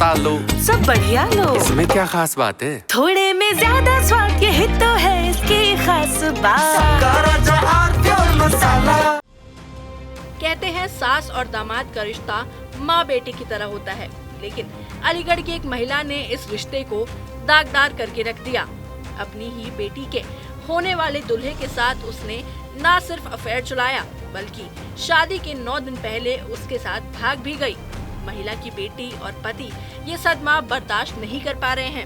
डाल लो। सब बढ़िया लो। इसमें क्या खास बात है? थोड़े में ज्यादा स्वाद, यही तो है इसकी खास बात। कहते हैं सास और दामाद का रिश्ता माँ बेटे की तरह होता है, लेकिन अलीगढ़ की एक महिला ने इस रिश्ते को दागदार करके रख दिया। अपनी ही बेटी के होने वाले दूल्हे के साथ उसने न सिर्फ अफेयर चलाया, बल्कि शादी के 9 दिन पहले उसके साथ भाग भी गई। महिला की बेटी और पति ये सदमा बर्दाश्त नहीं कर पा रहे हैं।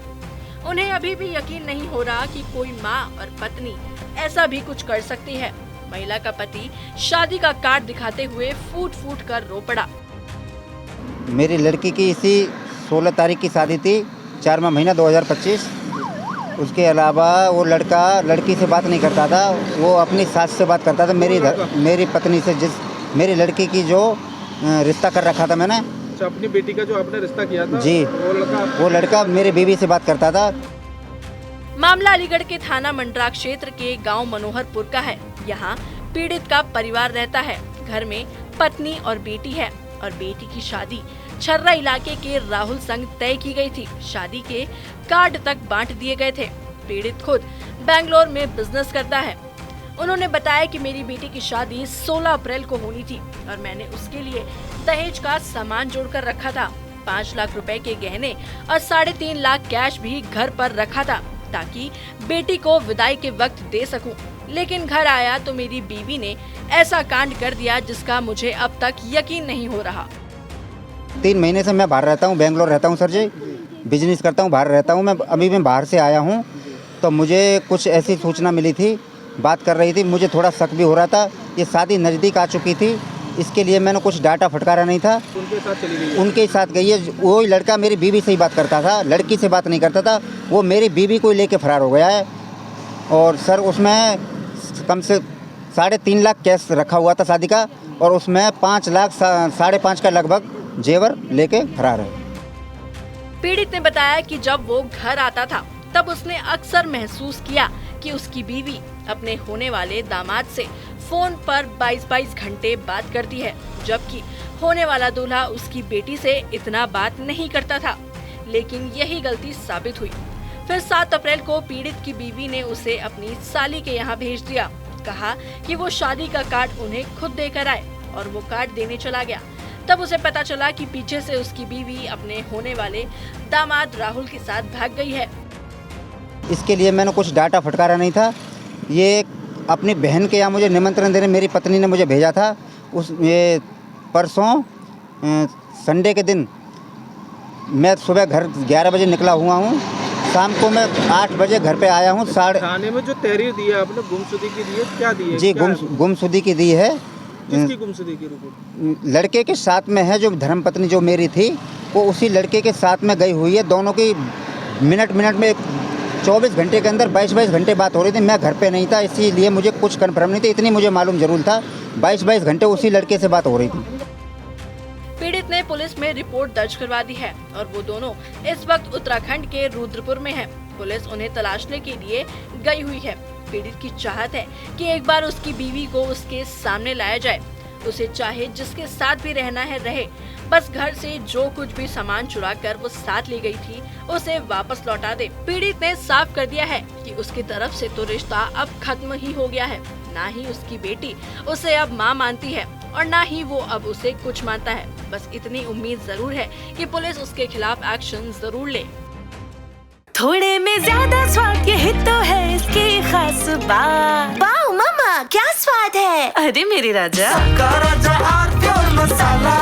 उन्हें अभी भी यकीन नहीं हो रहा कि कोई माँ और पत्नी ऐसा भी कुछ कर सकती है। महिला का पति शादी का कार्ड दिखाते हुए फूट फूट कर रो पड़ा। मेरी लड़की की इसी 16 तारीख की शादी थी, 4वां महीना 2025। उसके अलावा वो लड़का लड़की से बात नहीं करता था, वो अपनी सास से बात करता था। मेरी पत्नी से, मेरी लड़की की जो रिश्ता कर रखा था मैंने। अच्छा, अपनी बेटी का जो आपने रिश्ता किया था जी, वो लड़का मेरी बीवी से बात करता था। मामला अलीगढ़ के थाना मंडरा क्षेत्र के गांव मनोहरपुर का है। यहाँ पीड़ित का परिवार रहता है। घर में पत्नी और बेटी है और बेटी की शादी छर्रा इलाके के राहुल संग तय की गई थी। शादी के कार्ड तक बांट दिए गए थे। पीड़ित खुद बेंगलोर में बिजनेस करता है। उन्होंने बताया कि मेरी बेटी की शादी 16 अप्रैल को होनी थी और मैंने उसके लिए दहेज का सामान जोड़कर रखा था। 5 लाख रुपए के गहने और 3.5 लाख कैश भी घर पर रखा था ताकि बेटी को विदाई के वक्त दे सकूं। लेकिन घर आया तो मेरी बीवी ने ऐसा कांड कर दिया जिसका मुझे अब तक यकीन नहीं हो रहा। 3 महीने से मैं बाहर रहता हूँ, बेंगलोर रहता हूँ सर जी, बिजनेस करता हूँ, बाहर रहता हूँ। मैं बाहर से आया हूँ तो मुझे कुछ ऐसी सूचना मिली थी, बात कर रही थी, मुझे थोड़ा शक भी हो रहा था। ये शादी नज़दीक आ चुकी थी, इसके लिए मैंने कुछ डाटा फटकारा नहीं था। उनके साथ चली गई? उनके साथ गई है। वो लड़का मेरी बीवी से ही बात करता था, लड़की से बात नहीं करता था। वो मेरी बीवी को लेके फरार हो गया है। और सर उसमें कम से 3.5 लाख कैश रखा हुआ था शादी का, और उसमें 5 लाख 5.5 का लगभग जेवर लेके फरार है। पीड़ित ने बताया कि जब वो घर आता था तब उसने अक्सर महसूस किया कि उसकी बीवी अपने होने वाले दामाद से फोन पर 22-22 घंटे बात करती है, जबकि होने वाला दूल्हा उसकी बेटी से इतना बात नहीं करता था। लेकिन यही गलती साबित हुई। फिर 7 अप्रैल को पीड़ित की बीवी ने उसे अपनी साली के यहाँ भेज दिया। कहा कि वो शादी का कार्ड उन्हें खुद देकर आए और वो कार्ड देने चला गया। तब उसे पता चला कि पीछे से उसकी बीवी अपने होने वाले दामाद राहुल के साथ भाग गई है। इसके लिए मैंने कुछ डाटा फटकारा नहीं था। ये अपनी बहन के यहाँ मुझे निमंत्रण देने मेरी पत्नी ने मुझे भेजा था। ये परसों संडे के दिन मैं सुबह घर 11 बजे निकला हुआ हूँ, शाम को मैं 8 बजे घर पे आया हूँ। थाने में जो तहरीर दी है आपने गुमशुदगी की दी है, क्या दी है? जी, गुमशुदगी की दी है। किसकी गुमशुदगी की रिपोर्ट? लड़के के साथ में है, जो धर्मपत्नी जो मेरी थी वो उसी लड़के के साथ में गई हुई है। दोनों की मिनट में 24 घंटे के अंदर 22-22 घंटे बात हो रही थी। मैं घर पे नहीं था, इसीलिए मुझे कुछ कन्फर्म नहीं था। इतनी मुझे मालूम जरूर था 22-22 घंटे उसी लड़के से बात हो रही थी। पीड़ित ने पुलिस में रिपोर्ट दर्ज करवा दी है और वो दोनों इस वक्त उत्तराखंड के रुद्रपुर में हैं। पुलिस उन्हें तलाशने के लिए गई हुई है। पीड़ित की चाहत है कि एक बार उसकी बीवी को उसके सामने लाया जाए। उसे चाहे जिसके साथ भी रहना है रहे, बस घर से जो कुछ भी सामान चुरा कर वो साथ ले गई थी उसे वापस लौटा दे। पीड़ित ने साफ कर दिया है कि उसकी तरफ से तो रिश्ता अब खत्म ही हो गया है। ना ही उसकी बेटी उसे अब मां मानती है और ना ही वो अब उसे कुछ मानता है। बस इतनी उम्मीद जरूर है कि पुलिस उसके खिलाफ एक्शन जरूर ले। थोड़े में ज्यादा स्वाद, यही तो है इसकी खास बात। वाओ मम्मा, क्या स्वाद है। अरे मेरे राजा। मसाला